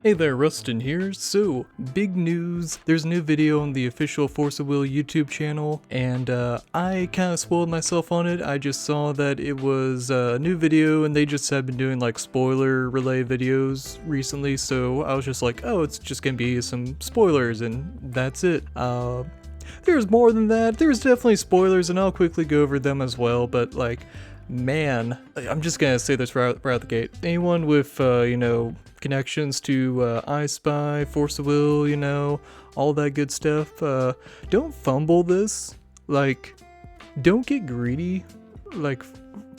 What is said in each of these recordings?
Hey there, Rustin here. So, big news. There's a new video on the official FoW YouTube channel, and I kind of spoiled myself on it. I just saw that it was a new video, and they just have been doing like spoiler relay videos recently, so I was just like, oh, it's just gonna be some spoilers, and that's it. There's more than that. There's definitely spoilers, and I'll quickly go over them as well, but like, man, I'm just gonna say this right out the gate. Anyone with, connections to I Spy, Force of Will, all that good stuff, don't fumble this. Like, don't get greedy. Like,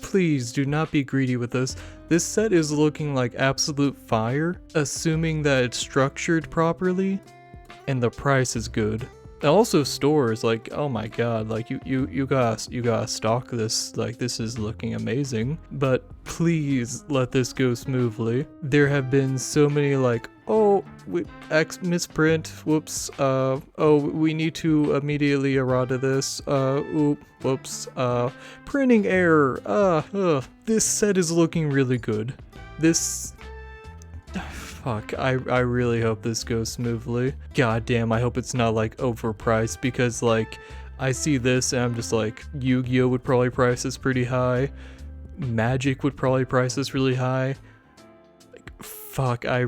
please do not be greedy with this. This set is looking like absolute fire, assuming that it's structured properly and the price is good. And also stores, like, oh my god, like you gotta stock this, like this is looking amazing. But please let this go smoothly. There have been so many like, oh, X misprint, whoops, oh, we need to immediately errata this, whoops, printing error, this set is looking really good. This... Fuck, I really hope this goes smoothly. God damn, I hope it's not like overpriced, because like, I see this and I'm just like, Yu-Gi-Oh would probably price this pretty high. Magic would probably price this really high. Like, fuck, I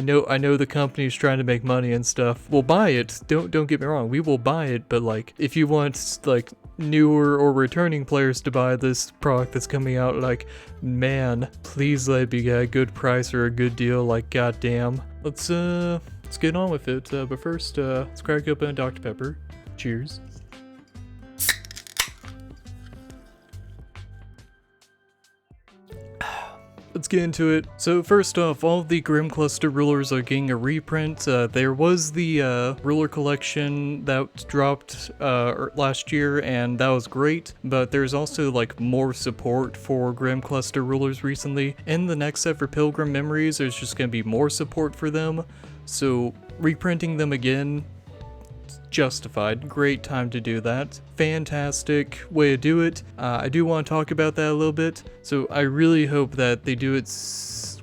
know the company's trying to make money and stuff. We'll buy it, don't get me wrong, we will buy it, but like, if you want like newer or returning players to buy this product that's coming out, like, man, please let it be a good price or a good deal, like, goddamn. Let's get on with it, but first, let's crack open a Dr. Pepper. Cheers. Let's get into it. So first off, all of the Grim Cluster rulers are getting a reprint. There was the ruler collection that dropped last year, and that was great, but there's also like more support for Grim Cluster rulers recently. In the next set for Pilgrim Memories, there's just going to be more support for them, so reprinting them again, justified. Great time to do that. Fantastic way to do it. I do want to talk about that a little bit. So I really hope that they do it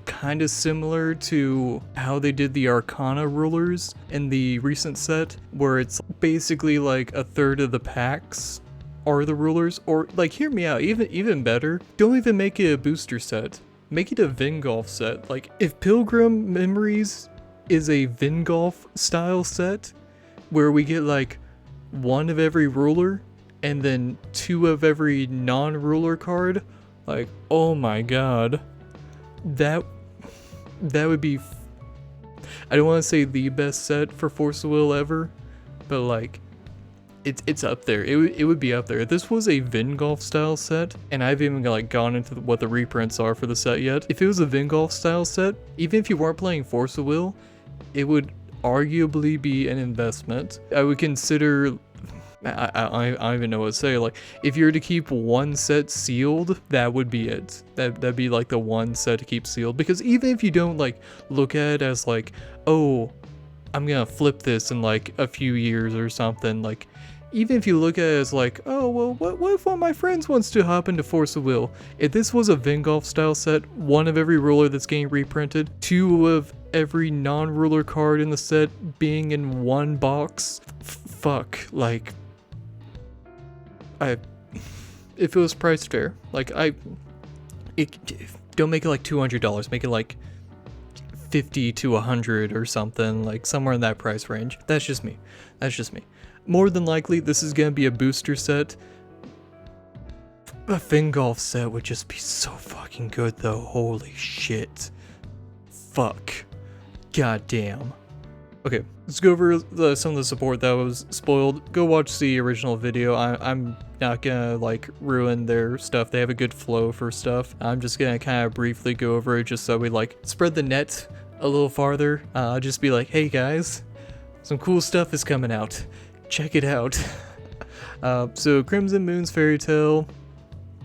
kind of similar to how they did the Arcana rulers in the recent set, where it's basically like a third of the packs are the rulers. Or like, hear me out, even better, don't even make it a booster set. Make it a Vingolf set. Like, if Pilgrim Memories is a Vingolf style set, where we get like one of every ruler and then two of every non-ruler card, like, oh my god, that would be, I don't want to say the best set for Force of Will ever, but like, it's up there. It would be up there. If this was a Vingolf style set, and I've even like gone into what the reprints are for the set yet, if it was a Vingolf style set, even if you weren't playing Force of Will, it would arguably be an investment. I would consider, I don't even know what to say, like, if you were to keep one set sealed, that would be it. That'd be like the one set to keep sealed, because even if you don't like look at it as like, oh, I'm gonna flip this in like a few years or something, like, even if you look at it as like, oh, well, what if one of my friends wants to hop into Force of Will? If this was a Vingolf style set, one of every ruler that's getting reprinted, two of every non-ruler card in the set being in one box, fuck, like, if it was priced fair, like, don't make it like $200, make it like 50 to 100 or something, like somewhere in that price range. That's just me. More than likely, this is gonna be a booster set. A Vingolf set would just be so fucking good though, holy shit. Fuck. God damn. Okay, let's go over some of the support that was spoiled. Go watch the original video. I'm not gonna like ruin their stuff. They have a good flow for stuff. I'm just gonna kind of briefly go over it just so we like spread the net a little farther. I'll just be like, hey guys, some cool stuff is coming out. Check it out. So Crimson Moon's Fairy Tale,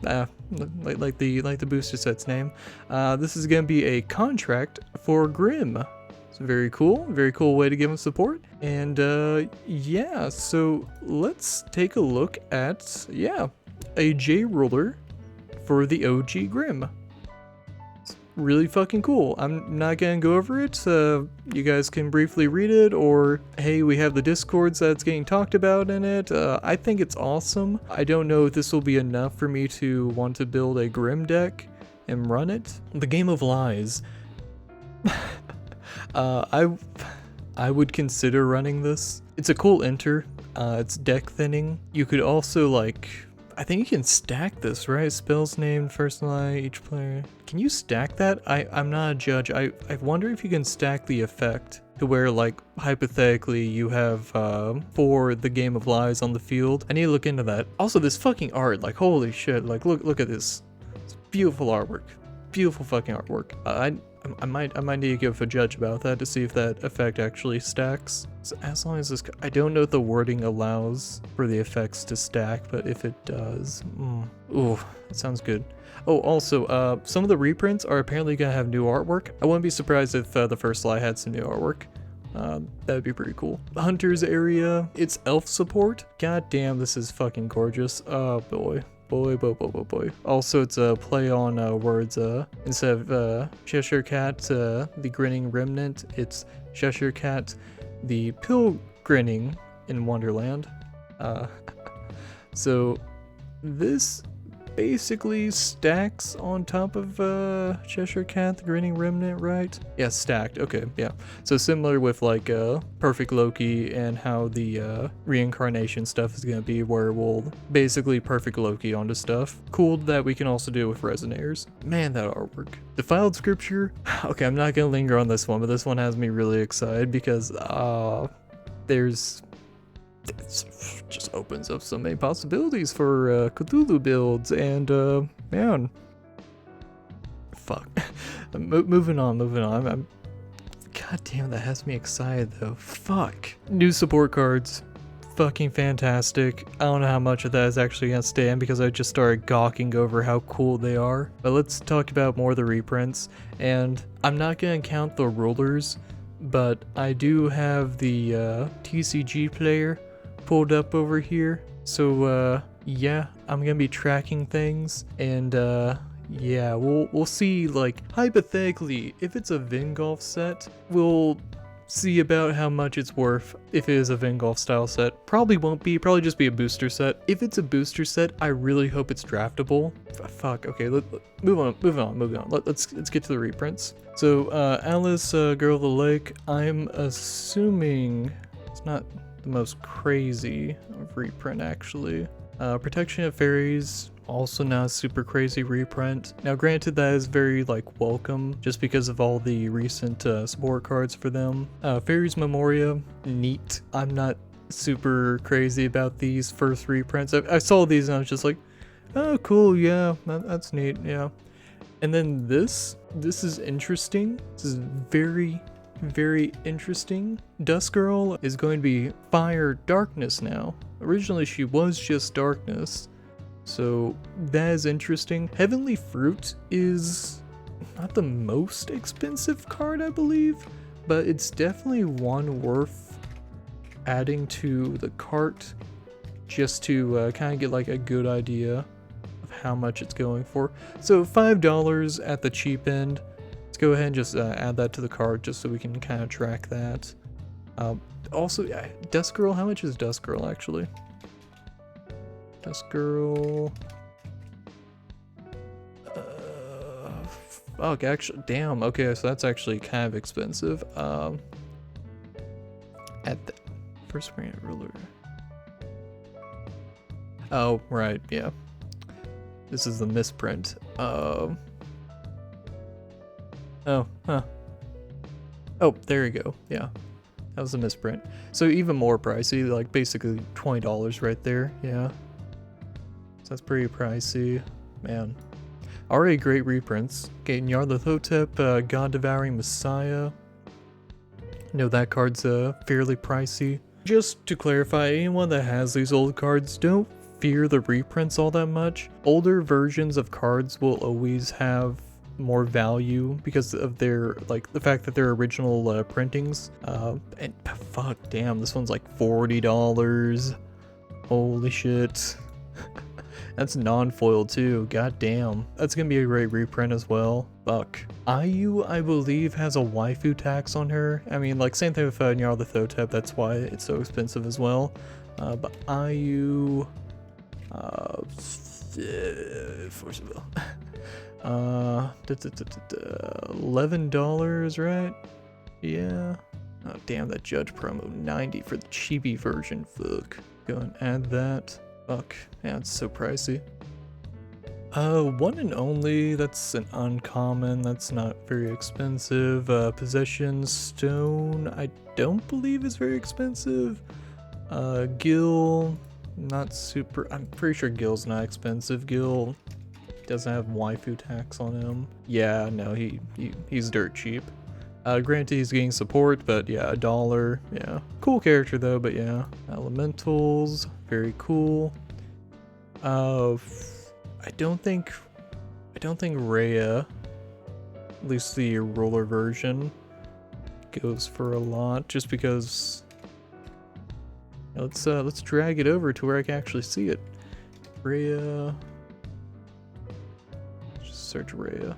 like the booster set's name. This is gonna be a contract for Grim. It's very cool way to give them support. And yeah, so let's take a look at, yeah, a J ruler for the OG Grim. really fucking cool. I'm not gonna go over it. You guys can briefly read it, or hey, we have the discords that's getting talked about in it. I think it's awesome. I don't know if this will be enough for me to want to build a Grim deck and run it. The Game of Lies. I would consider running this. It's a cool enter. It's deck thinning. You could also like, I think you can stack this, right? Spells named first line each player. Can you stack that? I'm not a judge. I wonder if you can stack the effect to where, like, hypothetically you have for the Game of Lies on the field. I need to look into that. Also, this fucking art, like, holy shit, like look at this. It's beautiful artwork. Beautiful fucking artwork. I might need to give a judge about that to see if that effect actually stacks. So as long as this, I don't know if the wording allows for the effects to stack, but if it does, ooh, that sounds good. Oh, also, some of the reprints are apparently gonna have new artwork. I wouldn't be surprised if the first slide had some new artwork. That'd be pretty cool. Hunter's area, it's elf support. God damn, this is fucking gorgeous. Oh boy. Boy. Also, it's a play on words. Instead of Cheshire Cat, the grinning remnant, it's Cheshire Cat, the pilgrim in Wonderland. So this basically stacks on top of Cheshire Cat, the grinning remnant, right? Yeah, stacked. Okay, yeah. So similar with like Perfect Loki and how the reincarnation stuff is gonna be, where we'll basically perfect Loki onto stuff. Cool that we can also do with resonators. Man, that artwork. Defiled Scripture. Okay, I'm not gonna linger on this one, but this one has me really excited because it just opens up so many possibilities for Cthulhu builds, and man, fuck. Moving on. God damn, that has me excited though. Fuck. New support cards. Fucking fantastic. I don't know how much of that is actually gonna stand because I just started gawking over how cool they are. But let's talk about more of the reprints, and I'm not gonna count the rulers, but I do have the TCG player pulled up over here. So yeah, I'm gonna be tracking things, and yeah, we'll see, like, hypothetically, if it's a Vingolf set, we'll see about how much it's worth if it is a Vingolf style set. Probably won't be, probably just be a booster set. If it's a booster set, I really hope it's draftable. Fuck, okay, move on. Let's get to the reprints. So Alice, Girl of the Lake, I'm assuming it's not the most crazy reprint actually. Protection of Fairies, also not a super crazy reprint. Now granted, that is very like welcome just because of all the recent support cards for them. Fairies Memoria, neat. I'm not super crazy about these first reprints. I saw these and I was just like, oh cool, yeah, that's neat, yeah. And then this is interesting. This is very interesting. Dusk Girl is going to be Fire Darkness now. Originally she was just Darkness, so that is interesting. Heavenly Fruit is not the most expensive card, I believe, but it's definitely one worth adding to the cart just to kind of get like a good idea of how much it's going for. So $5 at the cheap end. Let's go ahead and just add that to the cart just so we can kind of track that. Also, Dusk Girl, how much is Dusk Girl actually? Dusk Girl. Fuck, actually, damn. Okay, so that's actually kind of expensive. At the first variant ruler. Oh, right, yeah. This is the misprint. Oh, huh. Oh, there you go. Yeah, that was a misprint. So even more pricey, like basically $20 right there. Yeah. So that's pretty pricey, man. Already great reprints. Gaten Yarlathotep, God Devouring Messiah. No, that card's fairly pricey. Just to clarify, anyone that has these old cards, don't fear the reprints all that much. Older versions of cards will always have more value because of their, like, the fact that they're original printings. And fuck, damn, this one's like $40. Holy shit. That's non-foil too, god damn. That's gonna be a great reprint as well. Fuck. IU, I believe, has a waifu tax on her. I mean, like, same thing with Nyarl the Thotep, that's why it's so expensive as well. But IU... Force of Will. $11, right? Yeah. Oh, damn, that Judge promo. 90 for the chibi version. Fuck. Go and add that. Fuck. Yeah, it's so pricey. One and only. That's an uncommon. That's not very expensive. Possession Stone. I don't believe is very expensive. Gil. Not super. I'm pretty sure Gil's not expensive. Gil doesn't have waifu tax on him. Yeah, no, he's dirt cheap. Granted, he's getting support, but yeah, $1. Yeah, cool character though. But yeah, elementals, very cool. I don't think Rhea, at least the roller version, goes for a lot, just because. Let's drag it over to where I can actually see it. Rhea. Just search Rhea.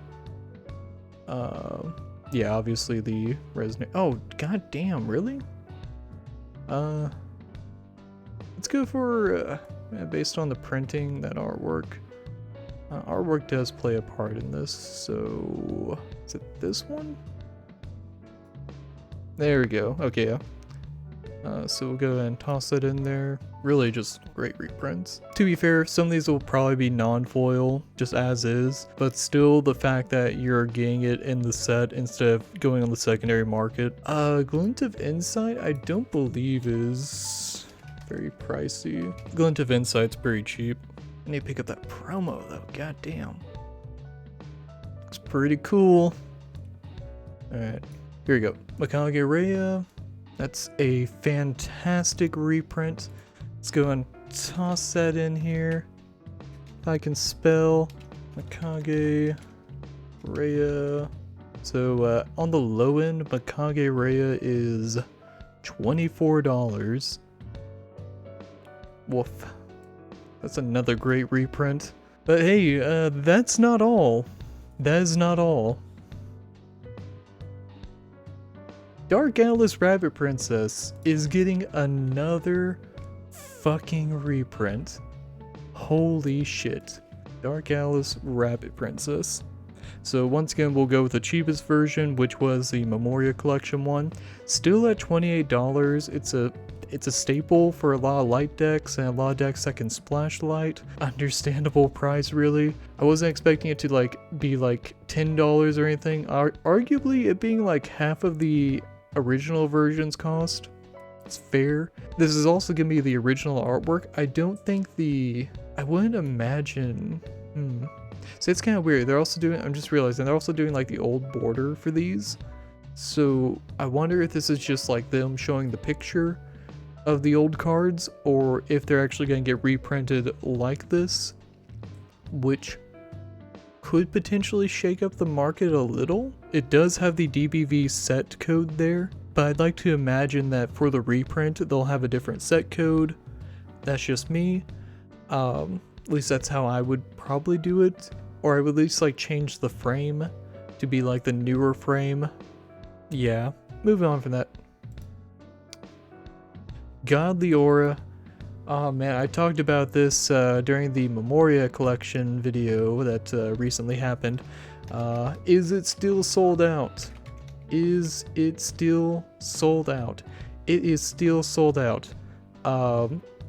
Yeah, obviously the resonate. Oh, god damn, really? Let's go for based on the printing, that artwork. Artwork does play a part in this, so is it this one? There we go. Okay, yeah. So we'll go ahead and toss it in there. Really just great reprints. To be fair, some of these will probably be non-foil, just as is, but still the fact that you're getting it in the set instead of going on the secondary market. Glint of Insight, I don't believe is very pricey. Glint of Insight's pretty cheap. I need to pick up that promo though, god damn. Looks pretty cool. Alright, here we go. Mikage Rhea. That's a fantastic reprint. Let's go and toss that in here. If I can spell Mikage Rhea. So on the low end, Mikage Rhea is $24. Woof. That's another great reprint. But hey, that's not all. That is not all. Dark Atlas Rabbit Princess is getting another fucking reprint. Holy shit. Dark Atlas Rabbit Princess. So once again, we'll go with the cheapest version, which was the Memoria Collection one. Still at $28. It's a staple for a lot of light decks and a lot of decks that can splash light. Understandable price, really. I wasn't expecting it to be like $10 or anything. Arguably, it being like half of the original version's cost. It's fair. This is also gonna be the original artwork. I wouldn't imagine. So it's kind of weird. They're also doing. I'm just realizing they're also doing like the old border for these. So I wonder if this is just like them showing the picture of the old cards, or if they're actually going to get reprinted like this, which could potentially shake up the market a little. It does have the DBV set code there, but I'd like to imagine that for the reprint they'll have a different set code. That's just me. At least that's how I would probably do it, or I would at least like change the frame to be like the newer frame. Yeah, moving on from that. Godly Aura. Oh man, I talked about this during the Memoria collection video that recently happened. Is it still sold out? Is it still sold out? It is still sold out.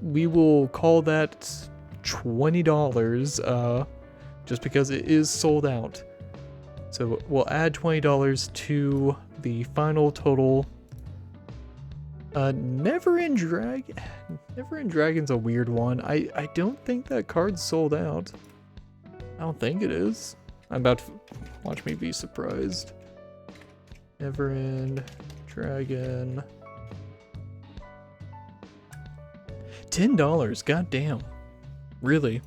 We will call that $20 just because it is sold out. So we'll add $20 to the final total. Never in Dragon's a weird one. I don't think that card's sold out. I don't think it is. I'm about to watch me be surprised. Never End Dragon. $10, goddamn. Really?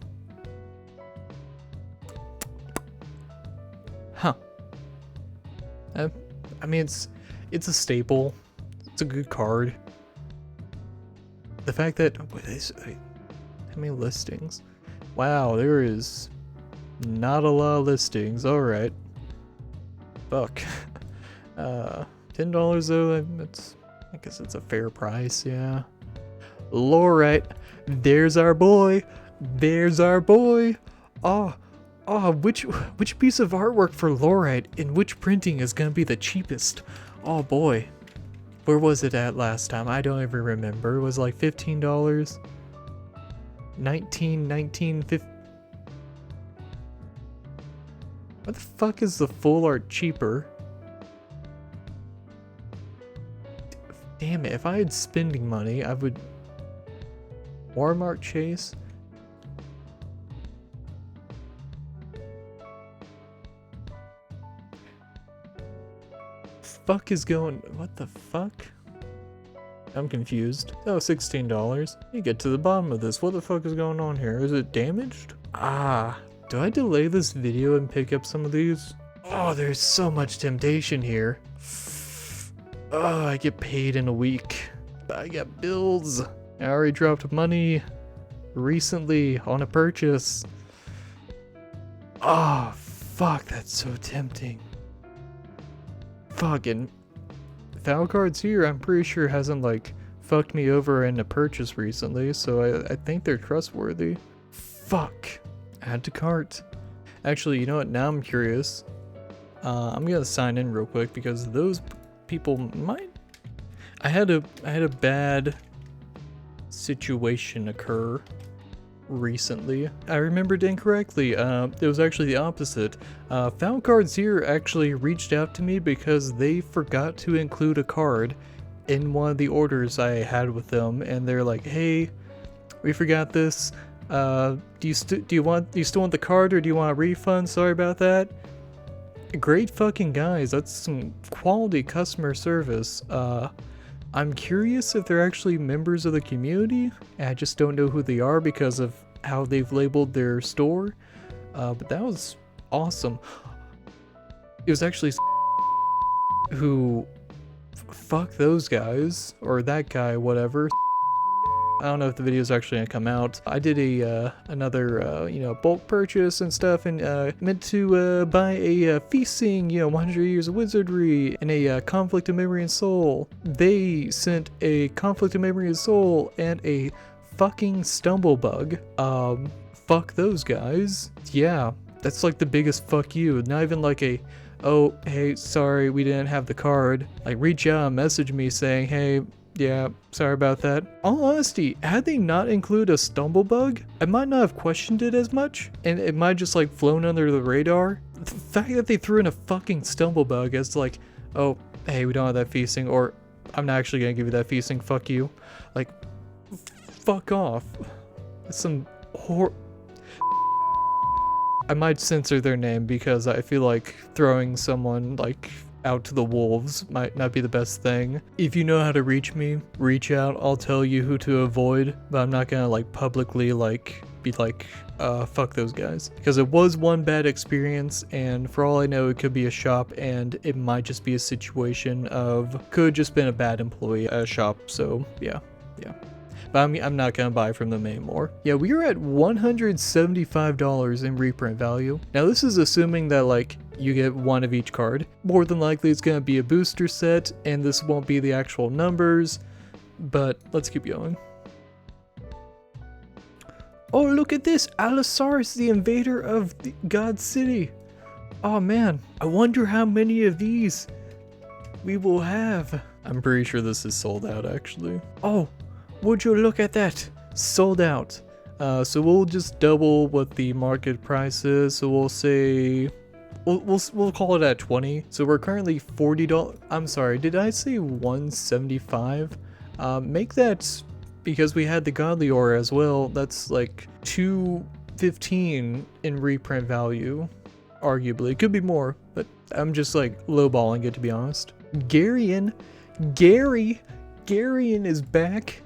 Huh. I mean, it's a staple. It's a good card. The fact that how many listings? Wow, there is not a lot of listings. Alright. Fuck. $10 though, I guess it's a fair price, yeah. Alright. There's our boy. There's our boy. Which piece of artwork for Lorite in which printing is gonna be the cheapest? Oh boy. Where was it at last time? I don't even remember. It was like $15. 19, 50. What the fuck is the full art cheaper? Damn it, if I had spending money, I would... Walmart Chase? Fuck is going... What the fuck? I'm confused. Oh, $16. You get to the bottom of this. What the fuck is going on here? Is it damaged? Ah, do I delay this video and pick up some of these? Oh, there's so much temptation here. Oh, I get paid in a week. I got bills. I already dropped money recently on a purchase. Oh, fuck, that's so tempting. Fucking FoW Cards here, I'm pretty sure hasn't like fucked me over in a purchase recently, so I think they're trustworthy. Fuck. Add to cart. Actually, you know what? Now I'm curious. I'm gonna sign in real quick because those people might... I had a bad situation occur recently. I remembered incorrectly. It was actually the opposite. FoW Cards here actually reached out to me because they forgot to include a card in one of the orders I had with them, and they're like, "Hey, we forgot this. Do you still want the card, or do you want a refund? Sorry about that." Great fucking guys. That's some quality customer service. I'm curious if they're actually members of the community. I just don't know who they are because of how they've labeled their store. But that was awesome. It was actually who... Fuck those guys. Or that guy, whatever. I don't know if the video is actually gonna come out. I did another bulk purchase and stuff, and meant to buy a feasting 100 years of wizardry and a conflict of memory and soul. They sent a conflict of memory and soul and a fucking stumblebug. Fuck those guys. Yeah, that's like the biggest fuck you. Not even like a, "Oh, hey, sorry, we didn't have the card." Like, reach out and message me saying, "Hey, yeah, sorry about that." All honesty, had they not include a stumblebug, I might not have questioned it as much, and it might just like flown under the radar. The fact that they threw in a fucking stumblebug as like, "Oh, hey, we don't have that feasting," or "I'm not actually gonna give you that feasting, fuck you." Like, fuck off. That's some I might censor their name because I feel like throwing someone like out to the wolves might not be the best thing. If you know how to reach me, reach out. I'll tell you who to avoid, but I'm not gonna like publicly like be like, fuck those guys. Because it was one bad experience, and for all I know, it could be a shop, and it might just be a situation of, could just been a bad employee at a shop, so yeah. But I'm not gonna buy from them anymore. Yeah, we are at $175 in reprint value. Now this is assuming that like you get one of each card. More than likely it's gonna be a booster set, and this won't be the actual numbers, but let's keep going. Oh, look at this! Allosaurus, the invader of the God City. Oh man, I wonder how many of these we will have. I'm pretty sure this is sold out actually. Oh, would you look at that? Sold out. So we'll just double what the market price is. So we'll say, we'll call it at 20. So we're currently $40. I'm sorry, did I say 175? Make that, because we had the Godly Aura as well, that's like 215 in reprint value. Arguably, it could be more, but I'm just like lowballing it to be honest. Garyon is back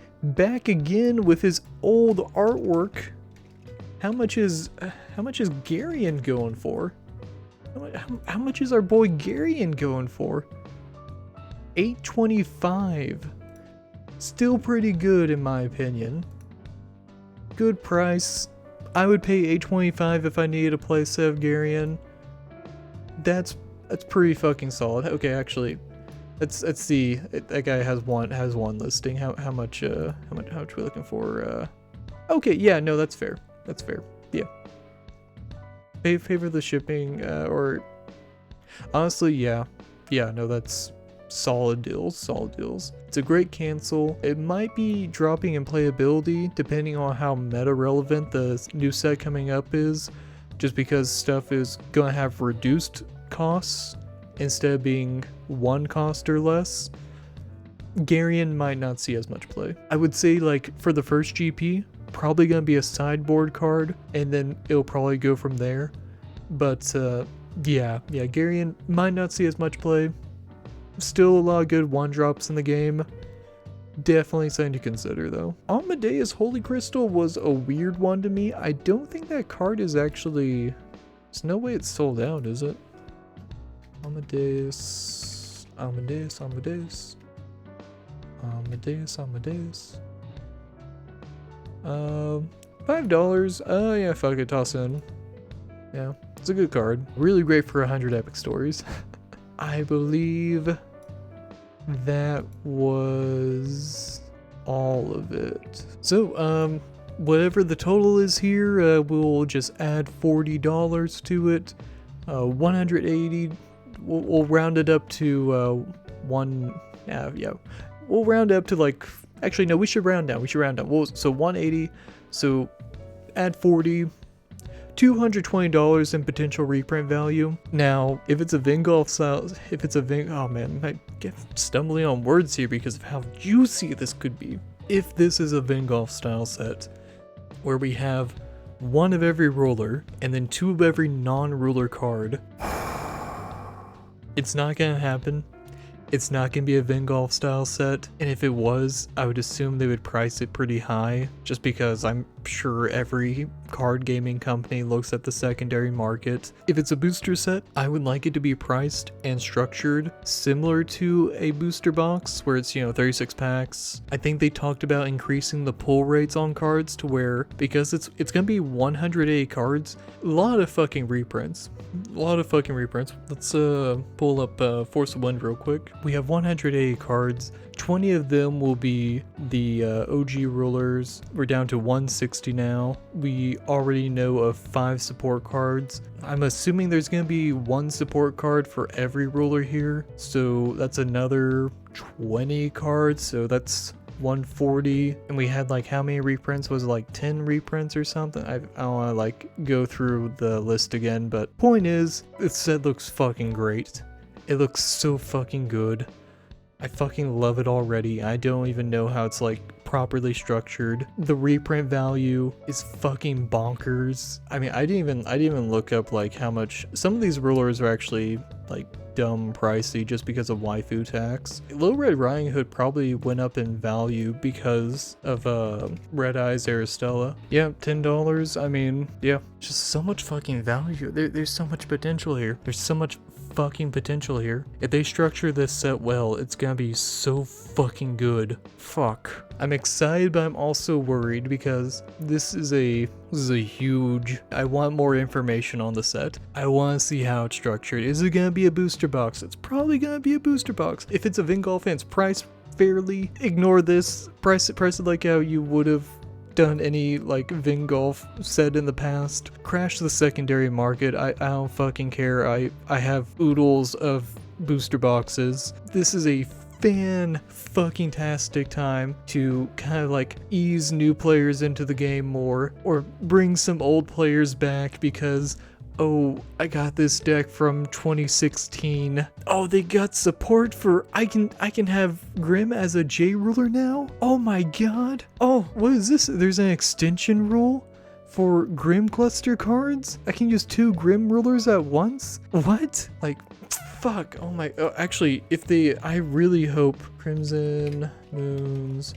again with his old artwork. How much is Garyon going for? How much is our boy Garyon going for? $825. Still pretty good in my opinion. Good price. I would pay $8.25 if I needed to play Sev Garion. That's pretty fucking solid. Okay, actually, let's see. That guy has one listing. How much are we looking for? Okay, yeah, no, that's fair. That's fair. Yeah. Favor the shipping, or honestly, yeah, no, that's solid deals. It's a great cancel. It might be dropping in playability depending on how meta relevant the new set coming up is, just because stuff is gonna have reduced costs instead of being one cost or less. Garion might not see as much play. I would say, like, for the first GP, probably gonna be a sideboard card, and then it'll probably go from there. But yeah, Garion might not see as much play. Still a lot of good one drops in the game. Definitely something to consider though. Amadeus Holy Crystal was a weird one to me. I don't think that card is actually, there's no way it's sold out, is it? Amadeus. $5. Yeah, fuck it, toss in. Yeah, it's a good card. Really great for 100 epic stories. I believe that was all of it. So, whatever the total is here, we'll just add $40 to it. 180. We'll round it up to yeah. We'll round up to, like, actually no, we should round down. So 180. So add 40. $220 in potential reprint value. Now, if it's a Vingolf style, oh man, I get stumbling on words here because of how juicy this could be. If this is a Vingolf style set, where we have one of every ruler, and then two of every non-ruler card, it's not gonna happen. It's not gonna be a Vingolf style set, and if it was, I would assume they would price it pretty high, just because I'm sure every card gaming company looks at the secondary market. If it's a booster set, I would like it to be priced and structured similar to a booster box, where it's, 36 packs. I think they talked about increasing the pull rates on cards to where, because it's gonna be 180 cards, a lot of fucking reprints. Let's pull up Force of Wind real quick. We have 180 cards. 20 of them will be the OG rulers. We're down to 160 now. We already know of 5 support cards. I'm assuming there's going to be 1 support card for every ruler here. So that's another 20 cards. So that's 140. And we had, like, how many reprints? Was it like 10 reprints or something? I don't want to, like, go through the list again. But point is, this set looks fucking great. It looks so fucking good. I fucking love it already. I don't even know how it's, like, properly structured. The reprint value is fucking bonkers. I mean, I didn't even look up, like, how much some of these rulers are actually, like, dumb pricey just because of waifu tax. Low Red Riding Hood probably went up in value because of Red Eyes Aristella. Yeah, $10. I mean, yeah, just so much fucking value. There's so much potential here. There's so much fucking potential here. If they structure this set well, it's gonna be so fucking good. Fuck. I'm excited, but I'm also worried because this is a huge, I want more information on the set. I want to see how it's structured. Is it gonna be a booster box? It's probably gonna be a booster box. If it's a Vingolf and it's priced fairly, ignore this. Price it like how you would have done any, like, Vingolf set in the past. Crash the secondary market. I don't fucking care. I have oodles of booster boxes. This is a fan-fucking-tastic time to kind of, like, ease new players into the game more, or bring some old players back because, oh, I got this deck from 2016. Oh, they got support for, I can have Grim as a J ruler now? Oh my god. Oh, what is this? There's an extension rule for Grim cluster cards? I can use 2 Grim rulers at once? What? Like, fuck. Oh my, actually, I really hope Crimson Moons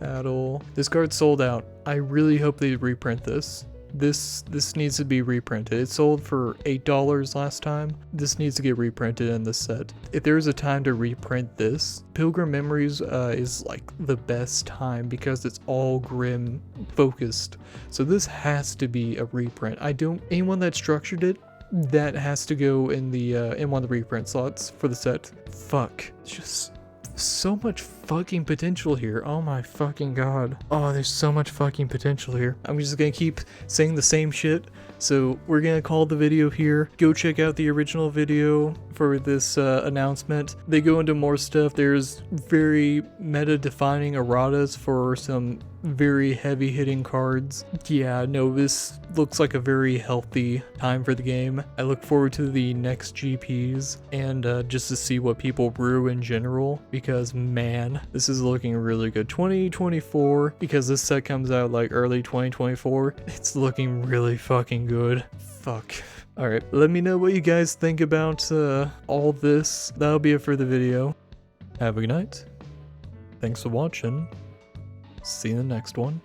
Battle. This card's sold out. I really hope they reprint this. This needs to be reprinted. It sold for $8 last time. This needs to get reprinted in the set. If there is a time to reprint this, Pilgrim Memories is like the best time because it's all Grim focused. So this has to be a reprint. Anyone that structured it, that has to go in the in one of the reprint slots for the set. Fuck. It's just so much fucking potential here. Oh my fucking god. Oh, there's so much fucking potential here. I'm just gonna keep saying the same shit. So we're gonna call the video here. Go check out the original video for this announcement. They go into more stuff. There's very meta defining erratas for some very heavy hitting cards. Yeah, no, this looks like a very healthy time for the game. I look forward to the next GPs and just to see what people brew in general, because man, this is looking really good. 2024, because this set comes out like early 2024, it's looking really fucking good. Fuck. Alright, let me know what you guys think about all this. That'll be it for the video. Have a good night. Thanks for watching. See you in the next one.